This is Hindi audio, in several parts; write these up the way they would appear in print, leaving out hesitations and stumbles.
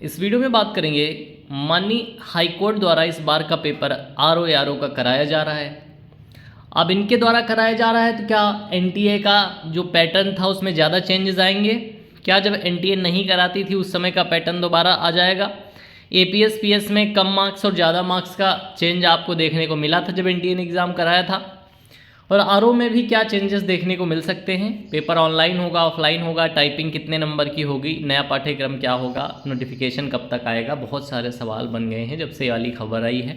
इस वीडियो में बात करेंगे माननीय हाईकोर्ट द्वारा इस बार का पेपर आरओ एआरओ का कराया जा रहा है। अब इनके द्वारा कराया जा रहा है तो क्या एनटीए का जो पैटर्न था उसमें ज़्यादा चेंजेस आएंगे? क्या जब एनटीए नहीं कराती थी उस समय का पैटर्न दोबारा आ जाएगा? एपीएस पीएस में कम मार्क्स और ज़्यादा मार्क्स का चेंज आपको देखने को मिला था जब एनटीए ने एग्ज़ाम कराया था। और आरओ में भी क्या चेंजेस देखने को मिल सकते हैं? पेपर ऑनलाइन होगा, ऑफलाइन होगा, टाइपिंग कितने नंबर की होगी, नया पाठ्यक्रम क्या होगा, नोटिफिकेशन कब तक आएगा? बहुत सारे सवाल बन गए हैं जब से ये वाली खबर आई है।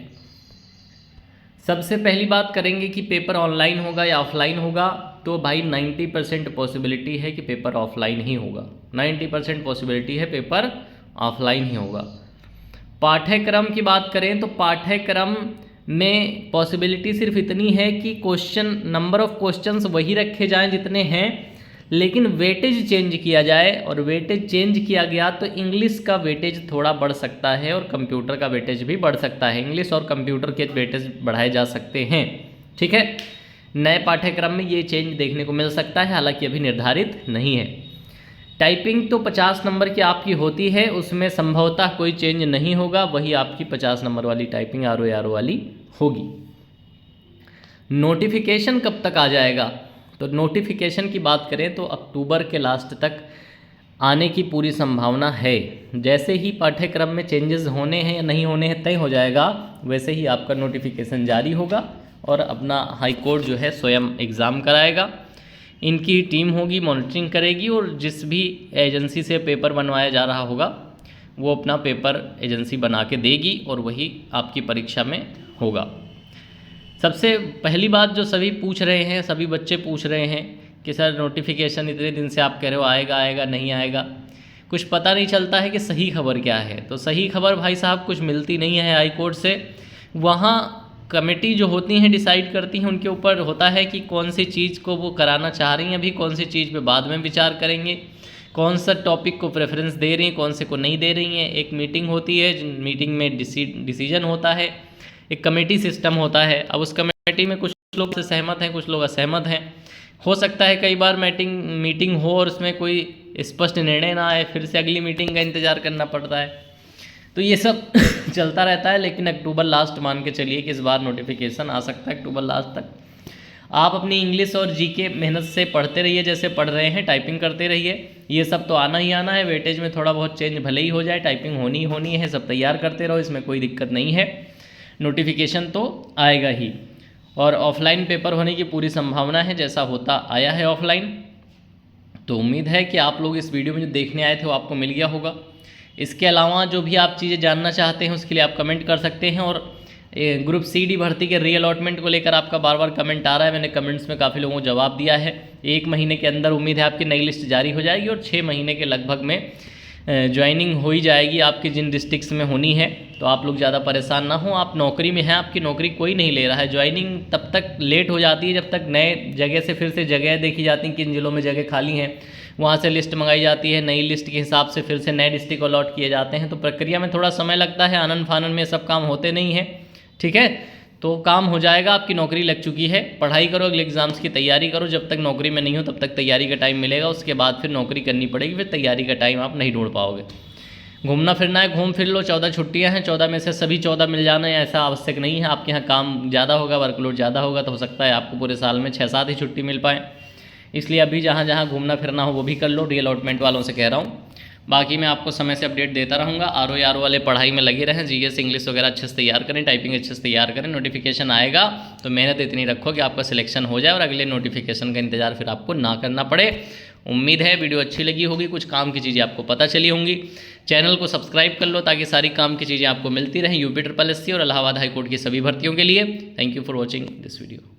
सबसे पहली बात करेंगे कि पेपर ऑनलाइन होगा या ऑफलाइन होगा। तो भाई 90% पॉसिबिलिटी है कि पेपर ऑफलाइन ही होगा। 90% पॉसिबिलिटी है पेपर ऑफलाइन ही होगा। पाठ्यक्रम की बात करें तो पाठ्यक्रम में पॉसिबिलिटी सिर्फ इतनी है कि क्वेश्चन नंबर ऑफ क्वेश्चंस वही रखे जाएं जितने हैं, लेकिन वेटेज चेंज किया जाए। और वेटेज चेंज किया गया तो इंग्लिश का वेटेज थोड़ा बढ़ सकता है और कंप्यूटर का वेटेज भी बढ़ सकता है। इंग्लिश और कंप्यूटर के वेटेज बढ़ाए जा सकते हैं। ठीक है, नए पाठ्यक्रम में ये चेंज देखने को मिल सकता है, हालांकि अभी निर्धारित नहीं है। टाइपिंग तो 50 नंबर की आपकी होती है, उसमें संभवतः कोई चेंज नहीं होगा, वही आपकी 50 नंबर वाली टाइपिंग आरओ एआरओ वाली होगी। नोटिफिकेशन कब तक आ जाएगा? तो नोटिफिकेशन की बात करें तो अक्टूबर के लास्ट तक आने की पूरी संभावना है। जैसे ही पाठ्यक्रम में चेंजेस होने हैं या नहीं होने हैं तय हो जाएगा, वैसे ही आपका नोटिफिकेशन जारी होगा और अपना हाई कोर्ट जो है स्वयं एग्ज़ाम कराएगा। इनकी टीम होगी, मॉनिटरिंग करेगी और जिस भी एजेंसी से पेपर बनवाया जा रहा होगा वो अपना पेपर एजेंसी बना के देगी और वही आपकी परीक्षा में होगा। सबसे पहली बात जो सभी पूछ रहे हैं, सभी बच्चे पूछ रहे हैं कि सर नोटिफिकेशन इतने दिन से आप कह रहे हो आएगा आएगा नहीं आएगा, कुछ पता नहीं चलता है कि सही खबर क्या है। तो सही खबर भाई साहब कुछ मिलती नहीं है हाई कोर्ट से। वहाँ कमेटी जो होती हैं डिसाइड करती हैं, उनके ऊपर होता है कि कौन सी चीज़ को वो कराना चाह रही हैं, अभी कौन सी चीज़ पे बाद में विचार करेंगे, कौन सा टॉपिक को प्रेफरेंस दे रही हैं, कौन से को नहीं दे रही हैं। एक मीटिंग होती है, मीटिंग में डिसीजन होता है, एक कमेटी सिस्टम होता है। अब उस कमेटी में कुछ लोग से सहमत हैं, कुछ लोग असहमत हैं। हो सकता है कई बार मीटिंग हो और उसमें कोई स्पष्ट निर्णय ना आए, फिर से अगली मीटिंग का इंतज़ार करना पड़ता है। तो ये सब चलता रहता है, लेकिन अक्टूबर लास्ट मान के चलिए कि इस बार नोटिफिकेशन आ सकता है अक्टूबर लास्ट तक। आप अपनी इंग्लिश और जीके मेहनत से पढ़ते रहिए, जैसे पढ़ रहे हैं, टाइपिंग करते रहिए। ये सब तो आना ही आना है। वेटेज में थोड़ा बहुत चेंज भले ही हो जाए, टाइपिंग होनी ही होनी है। सब तैयार करते रहो, इसमें कोई दिक्कत नहीं है। नोटिफिकेशन तो आएगा ही और ऑफलाइन पेपर होने की पूरी संभावना है, जैसा होता आया है ऑफलाइन। तो उम्मीद है कि आप लोग इस वीडियो में जो देखने आए थे वो आपको मिल गया होगा। इसके अलावा जो भी आप चीज़ें जानना चाहते हैं उसके लिए आप कमेंट कर सकते हैं। और ग्रुप सीडी भर्ती के री अलॉटमेंट को लेकर आपका बार बार कमेंट आ रहा है, मैंने कमेंट्स में काफ़ी लोगों को जवाब दिया है। 1 महीने के अंदर उम्मीद है आपकी नई लिस्ट जारी हो जाएगी और 6 महीने के लगभग में ज्वाइनिंग हो ही जाएगी आपकी जिन डिस्ट्रिक्ट्स में होनी है। तो आप लोग ज़्यादा परेशान ना हो। आप नौकरी में हैं, आपकी नौकरी कोई नहीं ले रहा है। ज्वाइनिंग तब तक लेट हो जाती है जब तक नए जगह से फिर से जगह देखी जाती हैं, किन जिलों में जगह खाली हैं, वहाँ से लिस्ट मंगाई जाती है, नई लिस्ट के हिसाब से फिर से नए डिस्ट्रिक्ट अलॉट किए जाते हैं। तो प्रक्रिया में थोड़ा समय लगता है, आनन फानन में सब काम होते नहीं हैं। ठीक है, तो काम हो जाएगा, आपकी नौकरी लग चुकी है। पढ़ाई करो, अगले एग्जाम्स की तैयारी करो। जब तक नौकरी में नहीं हो तब तक तैयारी का टाइम मिलेगा, उसके बाद फिर नौकरी करनी पड़ेगी, फिर तैयारी का टाइम आप नहीं ढूंढ पाओगे। घूमना फिरना है, घूम फिर लो। 14 छुट्टियां हैं, 14 में से सभी 14 मिल जाना है ऐसा आवश्यक नहीं है। आपके यहाँ काम ज़्यादा होगा, वर्कलोड ज़्यादा होगा, तो हो सकता है आपको पूरे साल में 6-7 ही छुट्टी मिल पाए। इसलिए अभी जहाँ जहाँ घूमना फिरना हो वो भी कर लो, री अलॉटमेंट वालों से कह रहा हूँ। बाकी मैं आपको समय से अपडेट देता रहूँगा। आरओ एआरओ वाले पढ़ाई में लगे रहें, जीएस इंग्लिश वगैरह अच्छे से तैयार करें, टाइपिंग अच्छे से तैयार करें। नोटिफिकेशन आएगा तो मेहनत इतनी रखो कि आपका सिलेक्शन हो जाए और अगले नोटिफिकेशन का इंतजार फिर आपको ना करना पड़े। उम्मीद है वीडियो अच्छी लगी होगी, कुछ काम की चीज़ें आपको पता चली होंगी। चैनल को सब्सक्राइब कर लो ताकि सारी काम की चीज़ें आपको मिलती रहें यूपी SSSC और इलाहाबाद हाईकोर्ट की सभी भर्तियों के लिए। Thank you for watching this video.